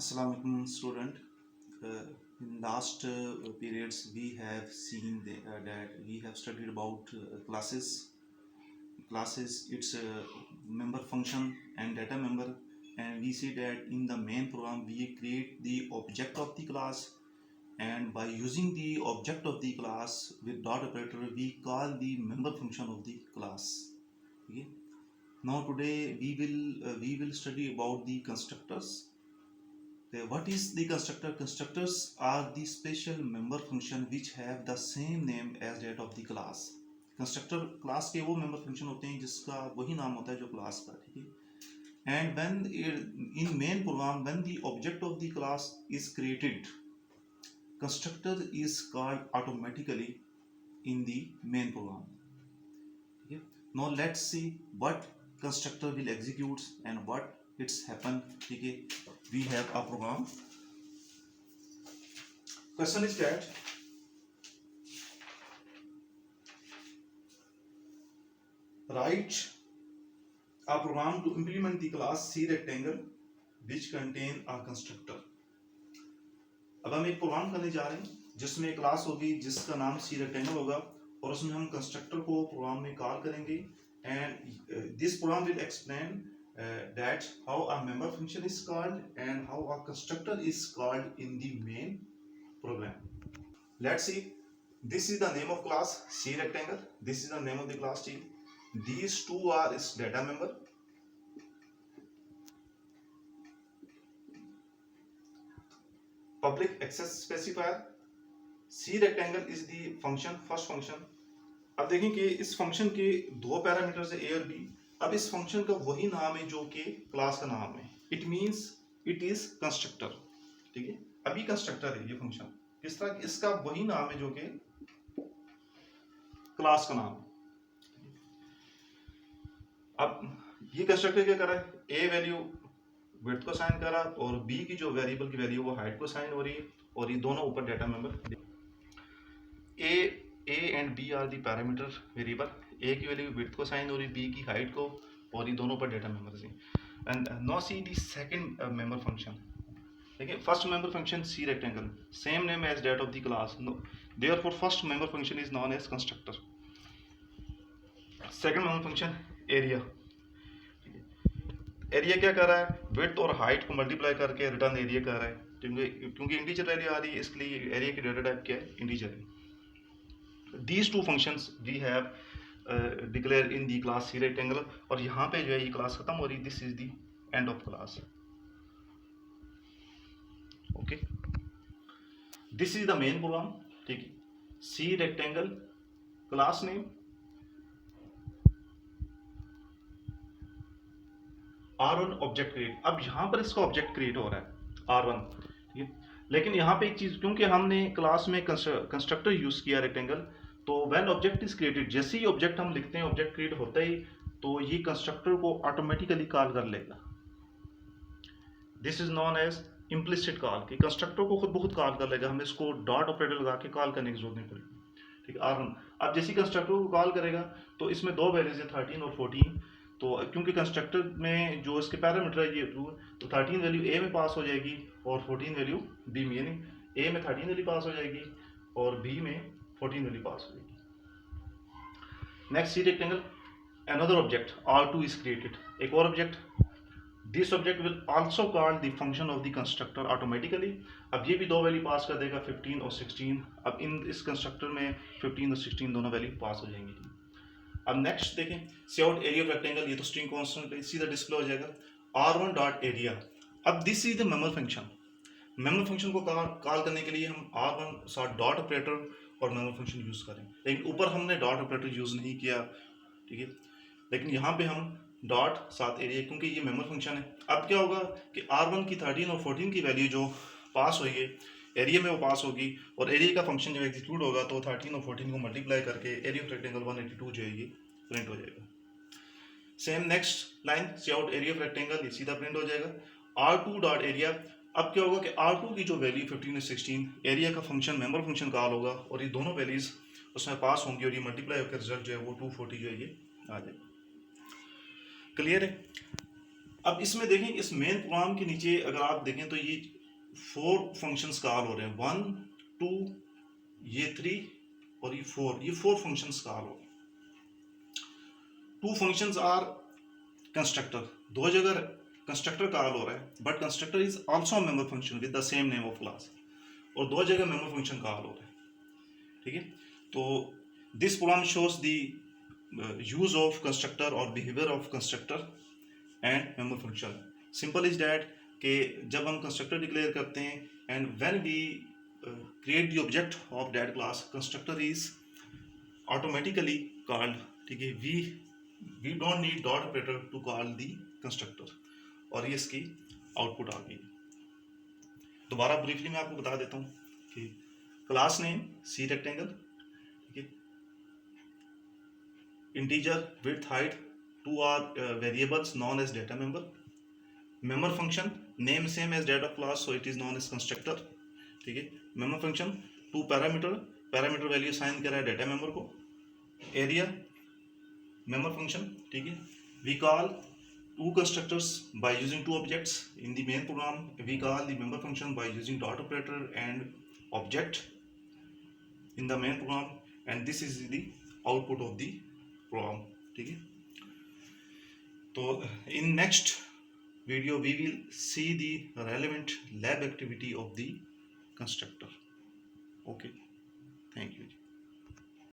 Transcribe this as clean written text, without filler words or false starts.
Assalamualaikum student. In last periods we have seen that we have studied about classes. Classes, its member function and data member, and we see that in the main program we create the object of the class, and by using the object of the class with dot operator we call the member function of the class. Okay. Now today we will study about the constructors. What is the constructor? Constructors are the special member function which have the same name as that of the class. Constructor class के वो member function होते हैं जिसका वही नाम होता है जो क्लास का, ठीक है. And when in main program when the object of the class is created, constructor is called automatically in the main program. ठीक है. Now let's see what constructor will execute and what it's happen. ठीक है. We have a program. Question is that write a program to implement the class C rectangle which contain a constructor. अब हम एक programme करने जा रहे हैं जिसमें क्लास होगी जिसका नाम C rectangle होगा और उसमें हम कंस्ट्रक्टर को प्रोग्राम में कॉल करेंगे and this program will explain that how a member function is called and how a constructor is called in the main program. Let's see. This is the name of class C rectangle. This is the name of the class T. These two are its data member. Public access specifier. C rectangle is the function, first function. अब देखें कि इस function के दो parameters है A और B. अब इस फंक्शन का वही नाम है जो कि क्लास का नाम है. It means it is constructor. ठीक है. अभी कंस्ट्रक्टर है ये फंक्शन. किस तरह इसका वही नाम है जो कि क्लास का नाम है. अब ये कंस्ट्रक्टर क्या कर रहा है? ए वैल्यू विड्थ को साइन कर रहा है और बी की जो वेरिएबल की वैल्यू वो हाइट को साइन हो रही है और ये दोनों ऊपर data member. A and B are the parameter variable. A की वैल्यू विड्थ को साइन हो रही है, बी की हाइट को, और ये दोनों पर डेटा मेंबर्स हैं. And now see the second member function. देखिए first member function see rectangle same name as that of the class. Therefore first member function is known as constructor. Second member function area. Area क्या कर रहा है? Width और height को multiply करके return area कर रहा है. क्योंकि इंटीजर वैल्यू आ रही है इसलिए एरिया की डेटा टाइप क्या है? इंटीजर है. These two functions we have declared in the class C rectangle और यहाँ पे जो है ये क्लास खत्म हो रही. This is the end of class. Okay. This is the main program. ठीक है. C rectangle class name R1 object create. अब यहाँ पर इसका object create हो रहा है R1. ठीक है. लेकिन यहाँ पे एक चीज, क्योंकि हमने क्लास में कंस्ट्रक्टर यूज किया रेक्टेंगल, तो व्हेन ऑब्जेक्ट इज क्रिएटेड, जैसे ही ऑब्जेक्ट हम लिखते हैं, ऑब्जेक्ट क्रिएट होता ही तो ये कंस्ट्रक्टर को ऑटोमेटिकली कॉल कर लेगा. This is known as implicit call. कि कंस्ट्रक्टर को खुद बहुत कॉल कर लेगा, हमें इसको डॉट ऑपरेटर लगा के कॉल करने की जरूरत नहीं पड़ेगी. ठीक है. R1 अब जैसे कंस्ट्रक्टर को कॉल करेगा तो इसमें दो वैल्यूज है 13 और 14. तो क्योंकि कंस्ट्रक्टर में जो इसके पैरामीटर है ये तो 13 वैल्यू ए में पास हो जाएगी और 14 वैल्यू बी में, यानी ए में 13 वैल्यू पास हो जाएगी और बी में 14 वैल्यू पास हो जाएगी. Next see rectangle another object R2 is created. एक और object. This object will also call the function of the constructor automatically. अब ये भी दो वैल्यू पास कर देगा 15 और 16. अब इस कंस्ट्रक्टर में 15 और 16 दोनों वैल्यू पास हो जाएंगी. अब नेक्स्ट देखें सी आउट एरिया ऑफ रेक्टेंगल. ये तो स्ट्रिंग कांस्टेंट है, सीधा डिस्प्ले हो जाएगा R1 डॉट एरिया. अब this is the member function. Member function को कॉल करने के लिए हम R1 साथ डॉट ऑपरेटर और मेंबर फंक्शन यूज करें. लेकिन ऊपर हमने डॉट ऑपरेटर यूज नहीं किया. ठीक है. लेकिन यहाँ पे हम डॉट साथ एरिया, क्योंकि ये मेंबर फंक्शन है. अब क्या होगा कि R1 की 13 और 14 की वैल्यू जो पास हुई है एरिया में वो पास होगी और एरिया का फंक्शन जब एग्जीक्यूट होगा तो 13 और 14 को मल्टीप्लाई करके एरिया ऑफ रेक्टेंगल 182 जो है ये प्रिंट हो जाएगा. Same next line cout area of rectangle, ये सीधा प्रिंट हो जाएगा R2 डॉट एरिया. अब क्या होगा कि R2 की जो वैल्यू 15 और 16 एरिया का फंक्शन मेंबर फंक्शन कॉल होगा और ये दोनों वैल्यूज उसमें पास होंगी और ये मल्टीप्लाई होकर रिजल्ट जो है वो 240 जो है ये आ जाएगा. क्लियर है. अब इसमें देखें, इस मेन प्रोग्राम के नीचे अगर आप देखें तो ये 4 फंक्शंस कॉल हो रहे हैं, 1 2 ये 3 और ये 4, ये 4 फंक्शंस कॉल हो रहे हैं। 2 फंक्शंस आर कंस्ट्रक्टर, दो जगह कंस्ट्रक्टर कॉल हो रहा है, but constructor is also member function with the same name of class, और दो जगह मेंबर फंक्शन कॉल हो रहा है, ठीक है। तो this program shows the use of constructor और behaviour of constructor and member function. Simple is that कि जब हम कंस्ट्रक्टर डिक्लेयर करते हैं and when we create the object of that class, constructor is automatically called, ठीक है। We don't need dot operator to call the constructor, और ये इसकी आउटपुट आ गई। दोबारा ब्रीफली मैं आपको बता देता हूँ कि क्लास नेम सी रेक्टेंगल, ठीक है, integer width height, 2 are variables known as data member, member function name same as that of class, so it is known as constructor, ठीक है। member function 2 parameter value assign करा है data member को, area member function, ठीक है। we call 2 constructors by using 2 objects in the main program, we call the member function by using dot operator and object in the main program, and this is the output of the program, ठीक है। तो in next video we will see the relevant lab activity of the constructor. Okay, thank you.